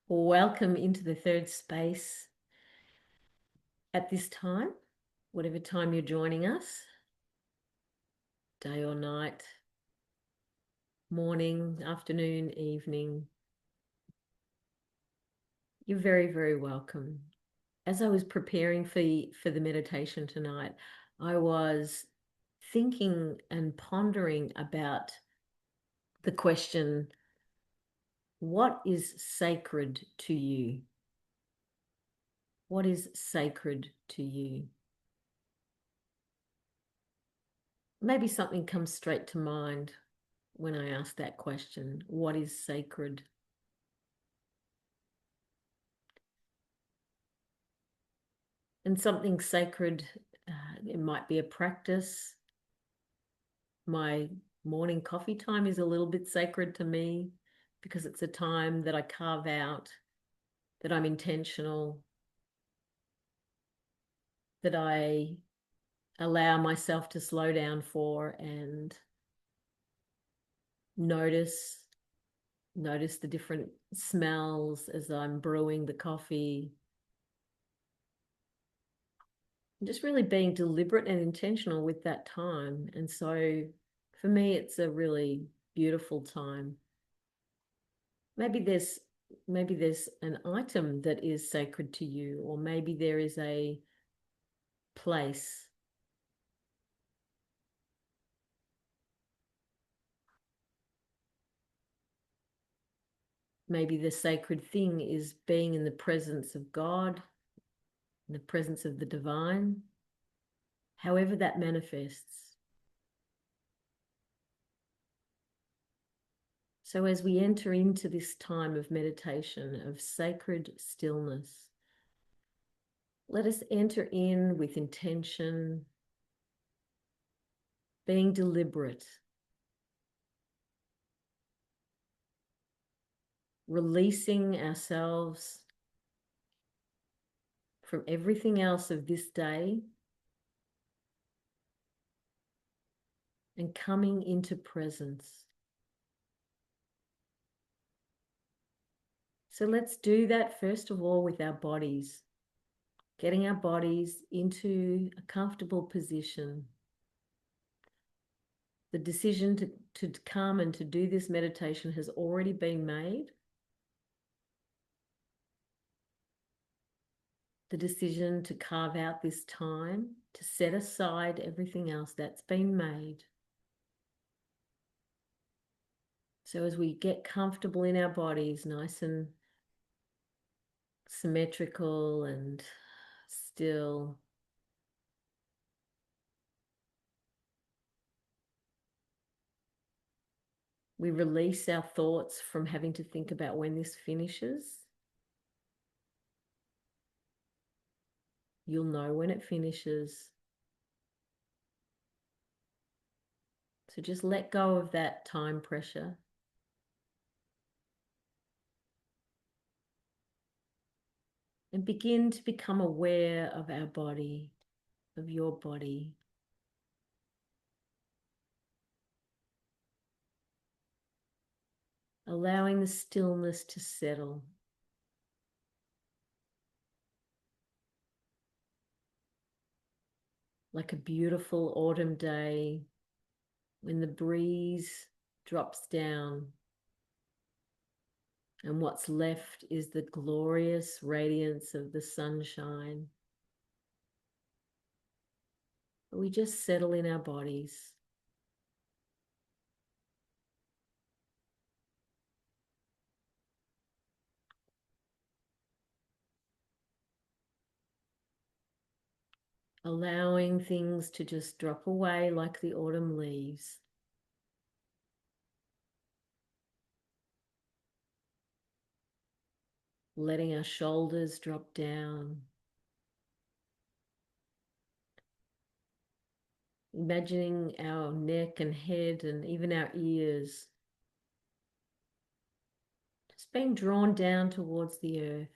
Welcome into the third space at this time, whatever time you're joining us, day or night, morning, afternoon, evening. You're very, very welcome. As I was preparing for the meditation tonight, I was thinking and pondering about the question, what is sacred to you? What is sacred to you? Maybe something comes straight to mind when I ask that question. What is sacred? And something sacred, it might be a practice. My morning coffee time is a little bit sacred to me because it's a time that I carve out, that I'm intentional, that I allow myself to slow down for and notice the different smells as I'm brewing the coffee. Just really being deliberate and intentional with that time. And so for me, it's a really beautiful time. Maybe there's an item that is sacred to you, or maybe there is a place. Maybe the sacred thing is being in the presence of God, in the presence of the divine, however that manifests. So as we enter into this time of meditation, of sacred stillness, let us enter in with intention, being deliberate, releasing ourselves from everything else of this day and coming into presence. So let's do that first of all with our bodies, getting our bodies into a comfortable position. The decision to come and to do this meditation has already been made. The decision to carve out this time, to set aside everything else, that's been made. So as we get comfortable in our bodies, nice and symmetrical and still, we release our thoughts from having to think about when this finishes. You'll know when it finishes. So just let go of that time pressure. And begin to become aware of our body, of your body. Allowing the stillness to settle. Like a beautiful autumn day when the breeze drops down and what's left is the glorious radiance of the sunshine. We just settle in our bodies. Allowing things to just drop away like the autumn leaves. Letting our shoulders drop down. Imagining our neck and head and even our ears just being drawn down towards the earth.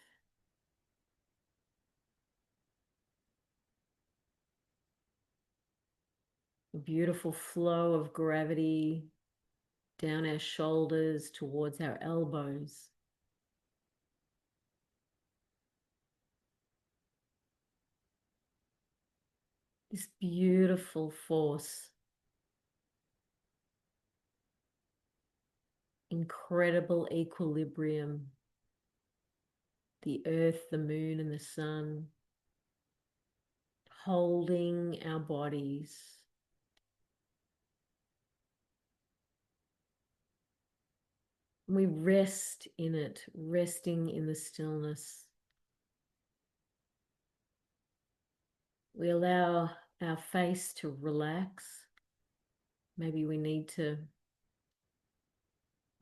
A beautiful flow of gravity down our shoulders towards our elbows. this beautiful force, incredible equilibrium, the earth, the moon, and the sun, holding our bodies. We rest in it, resting in the stillness. We allow our face to relax. Maybe we need to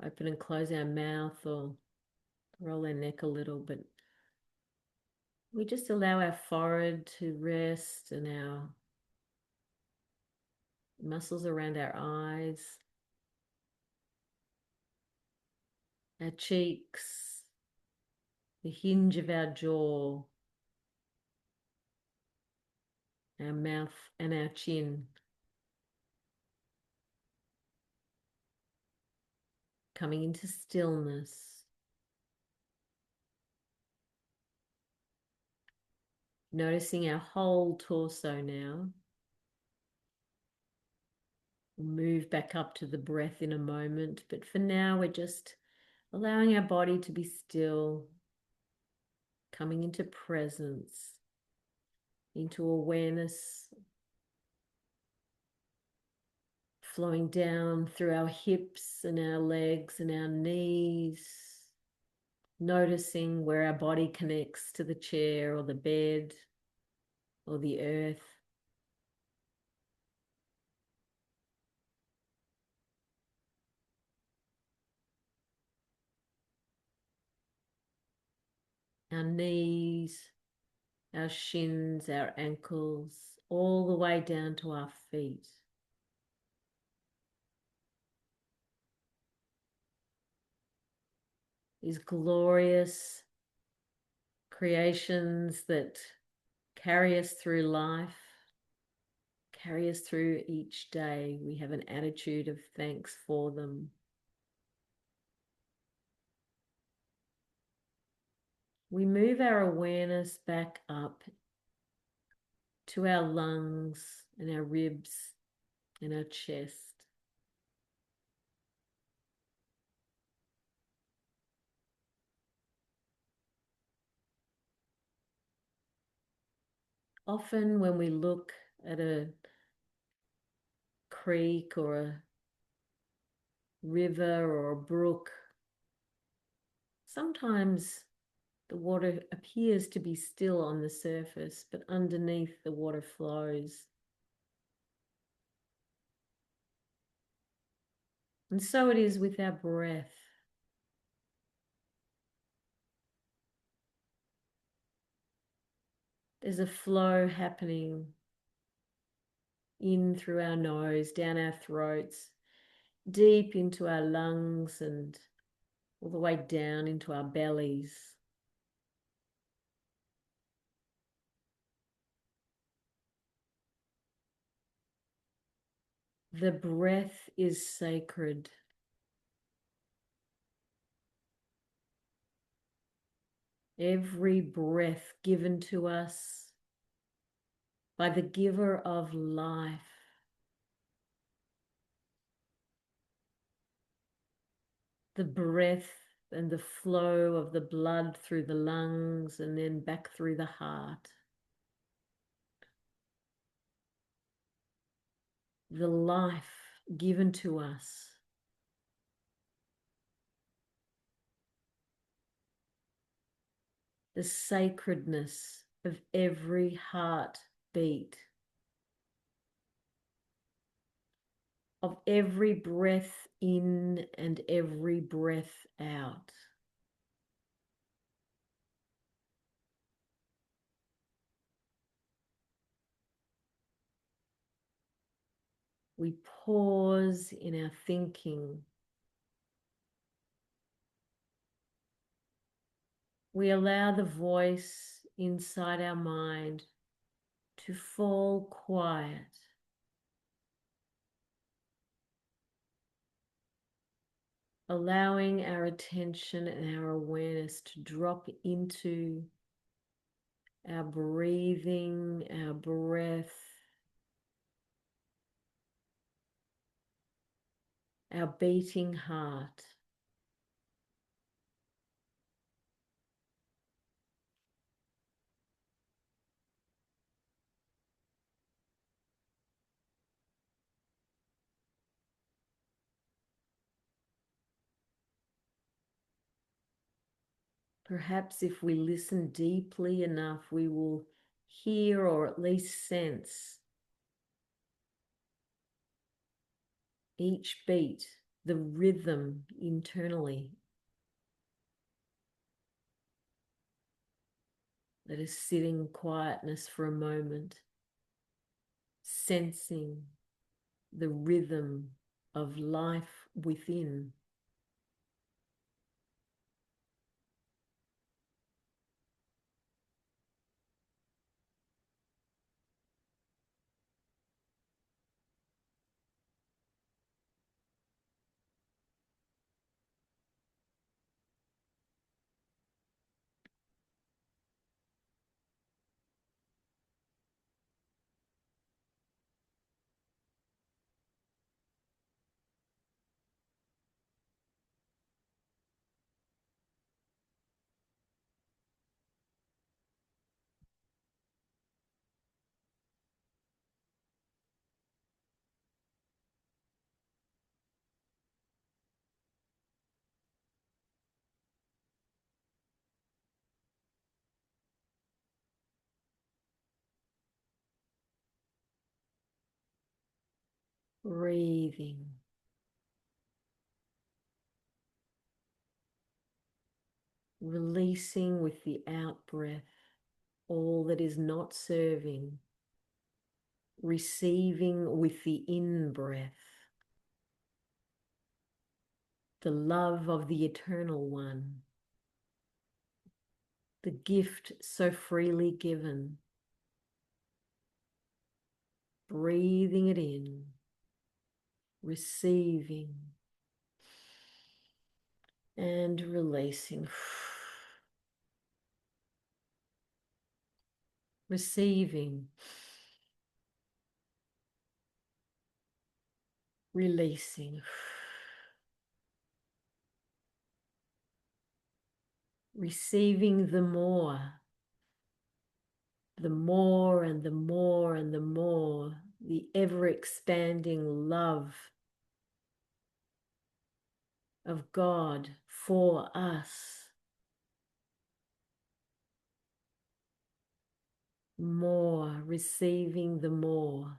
open and close our mouth or roll our neck a little, but we just allow our forehead to rest and our muscles around our eyes, our cheeks, the hinge of our jaw, our mouth and our chin, coming into stillness. Noticing our whole torso now. We'll move back up to the breath in a moment, but for now we're just allowing our body to be still, coming into presence, into awareness, flowing down through our hips and our legs and our knees, noticing where our body connects to the chair or the bed or the earth. Our knees, our shins, our ankles, all the way down to our feet. These glorious creations that carry us through life, carry us through each day. We have an attitude of thanks for them. We move our awareness back up to our lungs and our ribs and our chest. Often when we look at a creek or a river or a brook, sometimes the water appears to be still on the surface, but underneath the water flows. And so it is with our breath. There's a flow happening in through our nose, down our throats, deep into our lungs and all the way down into our bellies. The breath is sacred. Every breath given to us by the giver of life the breath and the flow of the blood through the lungs and then back through the heart. The life given to us. The sacredness of every heartbeat. Of every breath in and every breath out. We pause in our thinking. We allow the voice inside our mind to fall quiet. Allowing our attention and our awareness to drop into our breathing, our breath, our beating heart. Perhaps if we listen deeply enough, we will hear or at least sense each beat, the rhythm internally that is sitting in quietness for a moment, sensing the rhythm of life within. Breathing, releasing with the out breath all that is not serving, receiving with the in breath the love of the Eternal One, the gift so freely given, breathing it in, receiving and releasing. Receiving, releasing, receiving the more and the more and the more, the ever expanding love of God for us. More, receiving the more.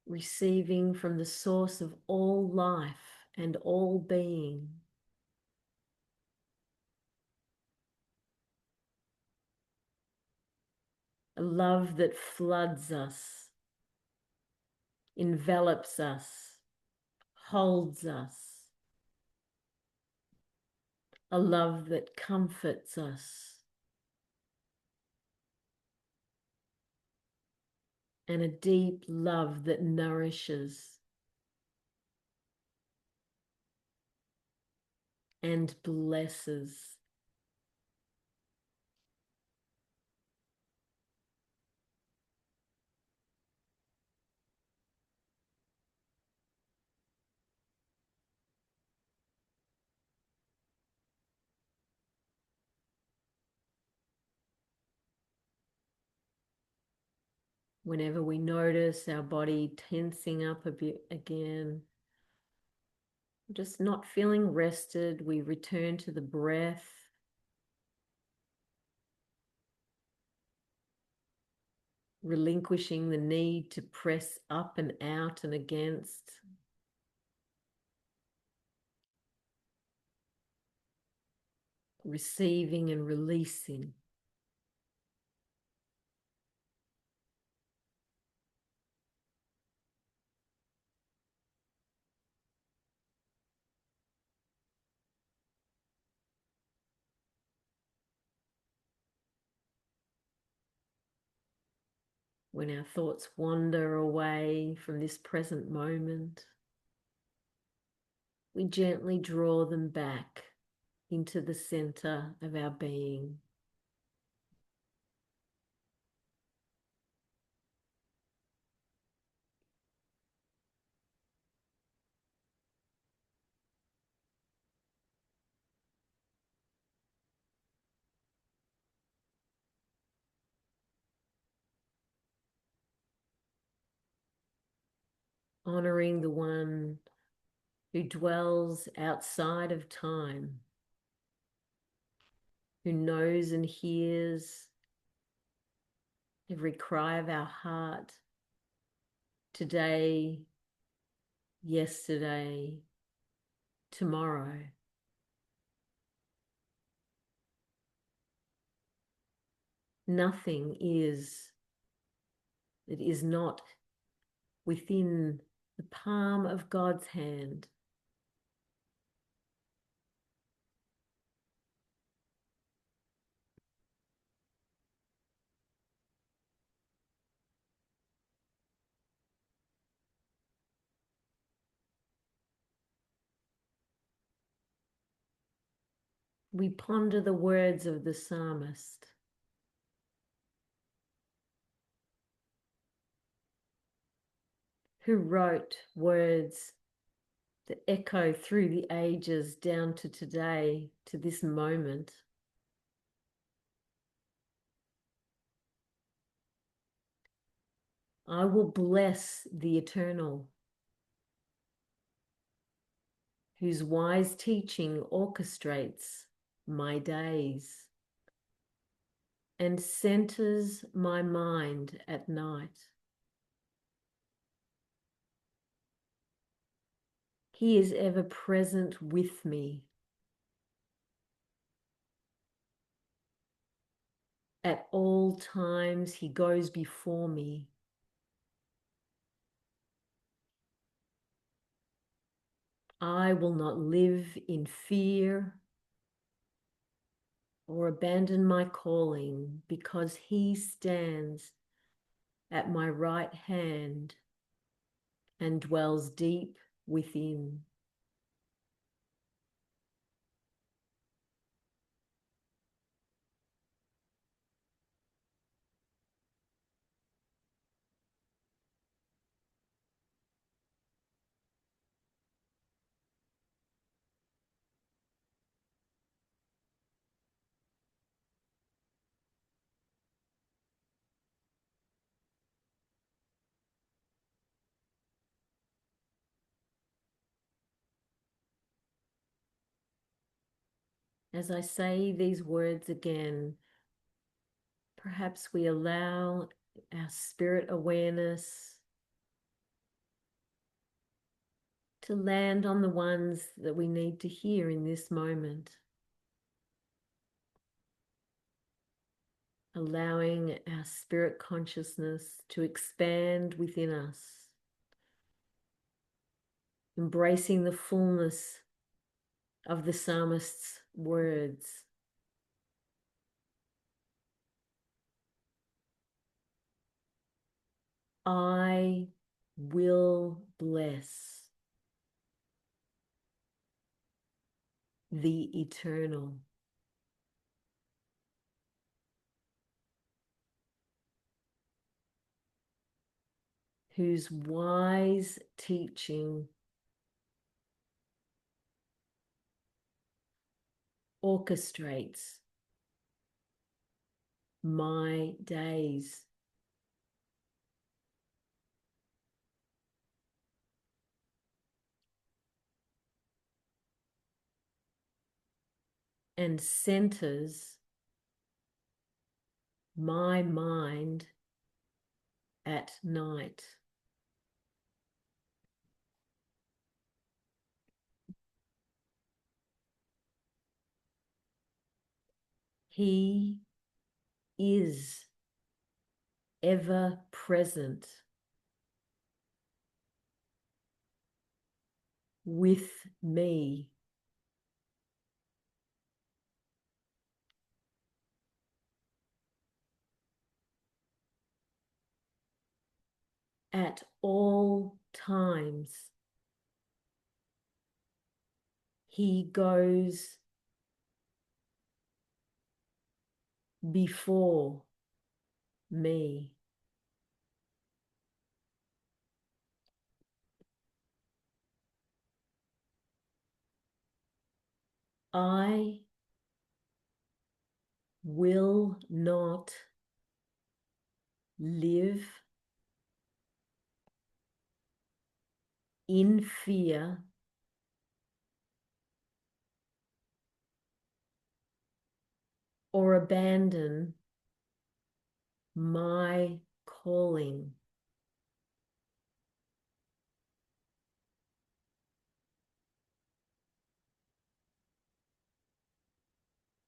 Receiving from the source of all life and all being. A love that floods us, envelops us, holds us. A love that comforts us. And a deep love that nourishes and blesses. Whenever we notice our body tensing up a bit again, just not feeling rested, we return to the breath. Relinquishing the need to press up and out and against. Receiving and releasing. When our thoughts wander away from this present moment, we gently draw them back into the center of our being. Honoring the one who dwells outside of time, who knows and hears every cry of our heart, today, yesterday, tomorrow. Nothing is that is not within the palm of God's hand. We ponder the words of the psalmist. Who wrote words that echo through the ages down to today, to this moment. I will bless the eternal, whose wise teaching orchestrates my days and centers my mind at night. He is ever present with me. At all times, he goes before me. I will not live in fear or abandon my calling, because he stands at my right hand and dwells deep within. As I say these words again, perhaps we allow our spirit awareness to land on the ones that we need to hear in this moment. Allowing our spirit consciousness to expand within us, embracing the fullness of the psalmist's words. I will bless the eternal. Whose wise teaching orchestrates my days. And centers my mind at night. He is ever present with me. At all times. He goes before me. I will not live in fear or abandon my calling.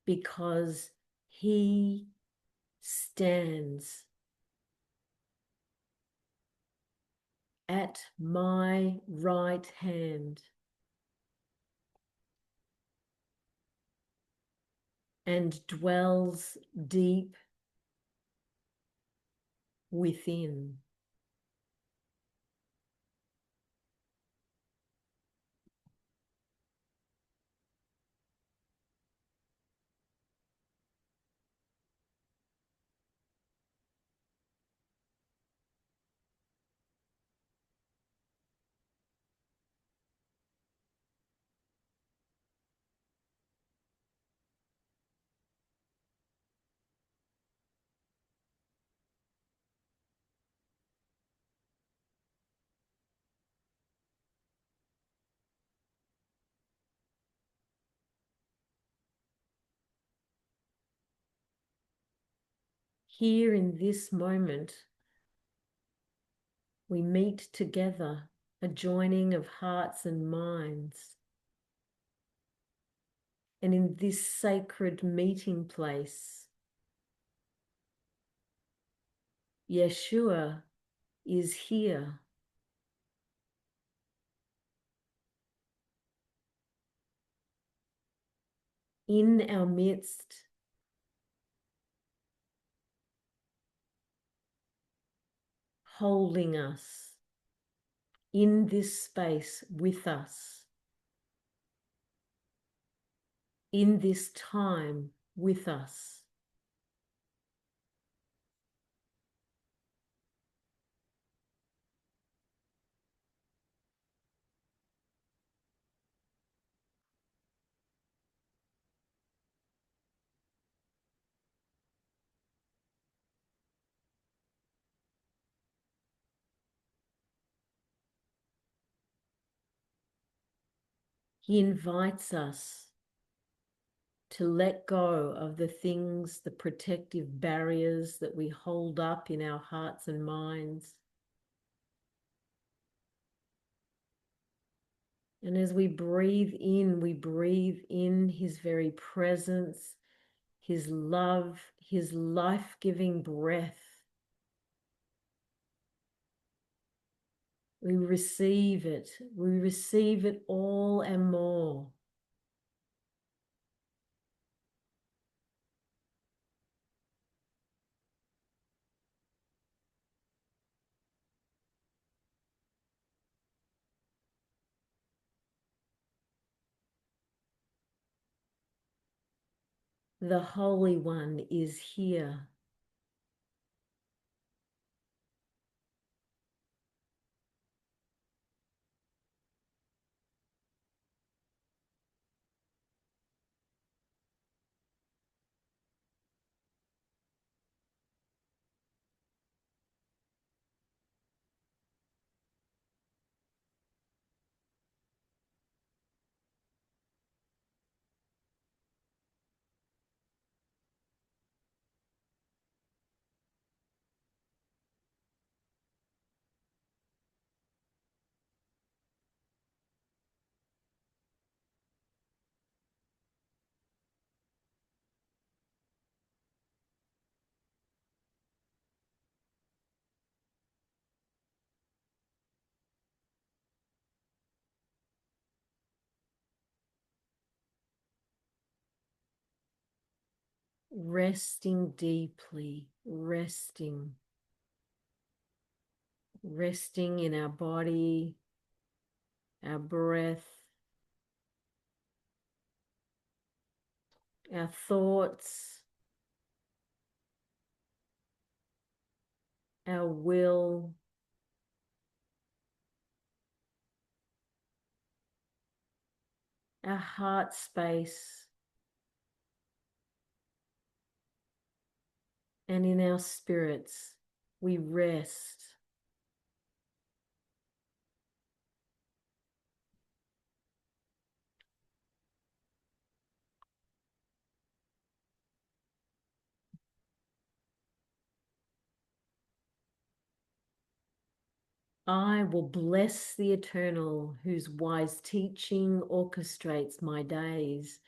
Because he stands at my right hand and dwells deep within. Here in this moment, we meet together, a joining of hearts and minds. And in this sacred meeting place, Yeshua is here. In our midst, holding us in this space with us, in this time with us. He invites us to let go of the things, the protective barriers that we hold up in our hearts and minds. And as we breathe in his very presence, his love, his life-giving breath. We receive it all and more. The Holy One is here. Resting deeply, resting in our body, our breath, our thoughts, our will, our heart space, and in our spirits, we rest. I will bless the Eternal, whose wise teaching orchestrates my days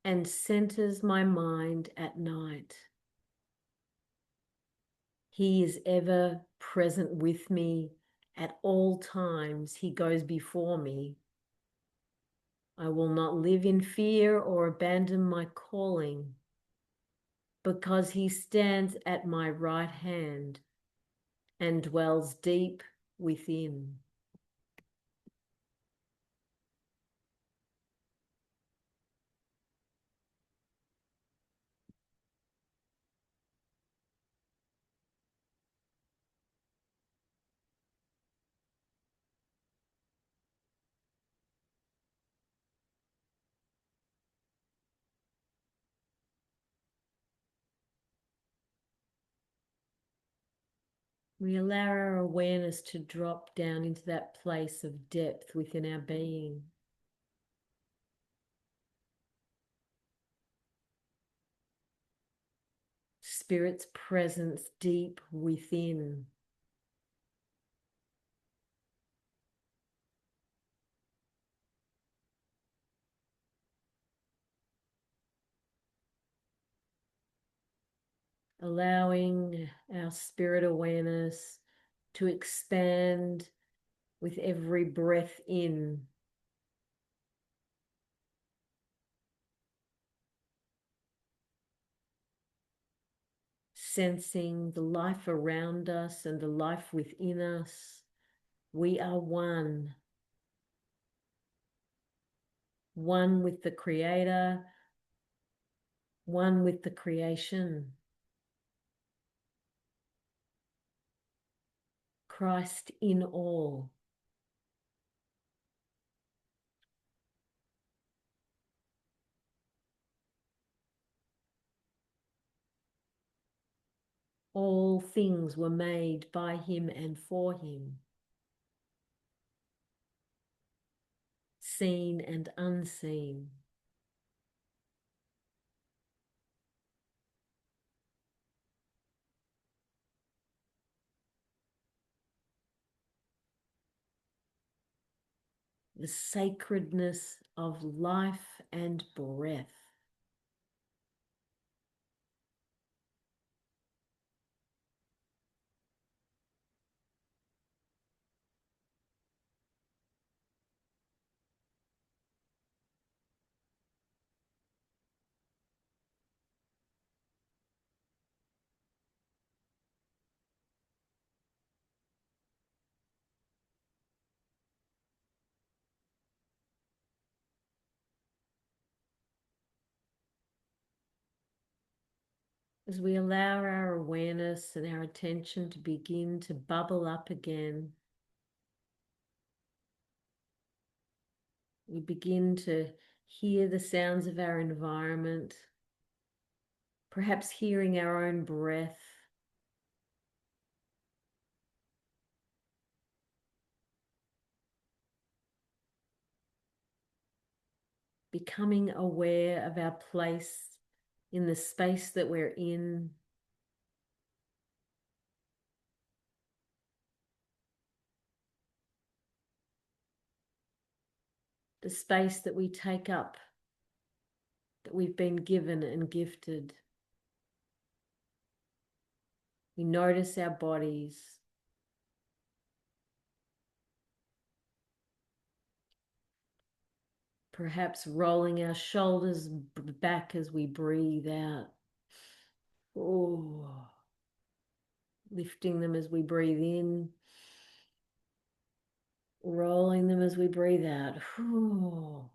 and centers my mind at night. He is ever present with me at all times. He goes before me. I will not live in fear or abandon my calling, because he stands at my right hand and dwells deep within. We allow our awareness to drop down into that place of depth within our being. Spirit's presence deep within. Allowing our spirit awareness to expand with every breath in. Sensing the life around us and the life within us. We are one. One with the Creator, one with the creation. Christ in all. All things were made by him and for him, seen and unseen. The sacredness of life and breath. As we allow our awareness and our attention to begin to bubble up again, we begin to hear the sounds of our environment, perhaps hearing our own breath. Becoming aware of our place in the space that we're in. The space that we take up, that we've been given and gifted. We notice our bodies. Perhaps rolling our shoulders back as we breathe out. Oh, lifting them as we breathe in. Rolling them as we breathe out. Oh.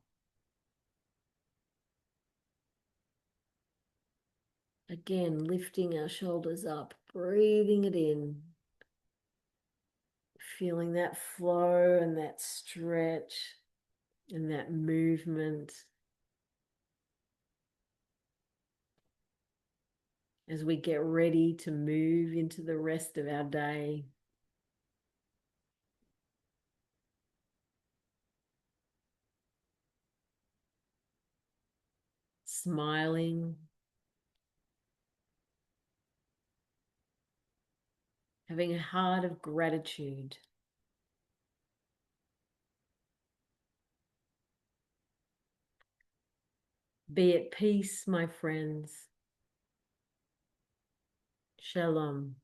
Again, lifting our shoulders up, breathing it in, feeling that flow and that stretch and that movement as we get ready to move into the rest of our day. Smiling, having a heart of gratitude. Be at peace, my friends. Shalom.